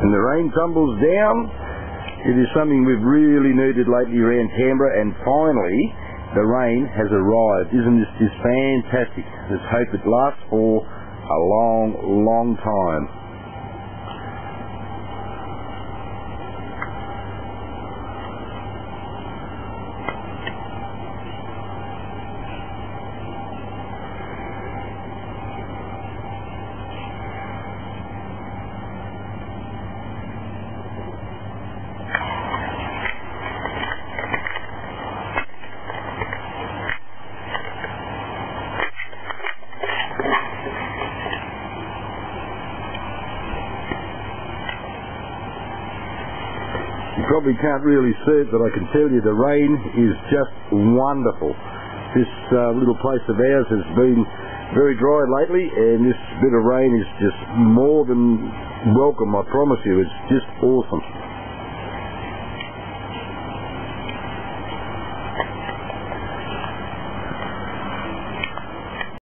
and the rain tumbles down. It is something we've really needed lately around Canberra, and finally the rain has arrived. Isn't this just fantastic? Let's hope it lasts for a long, long time. You probably can't really see it, but I can tell you the rain is just wonderful. This little place of ours has been very dry lately, and this bit of rain is just more than welcome, I promise you. It's just awesome.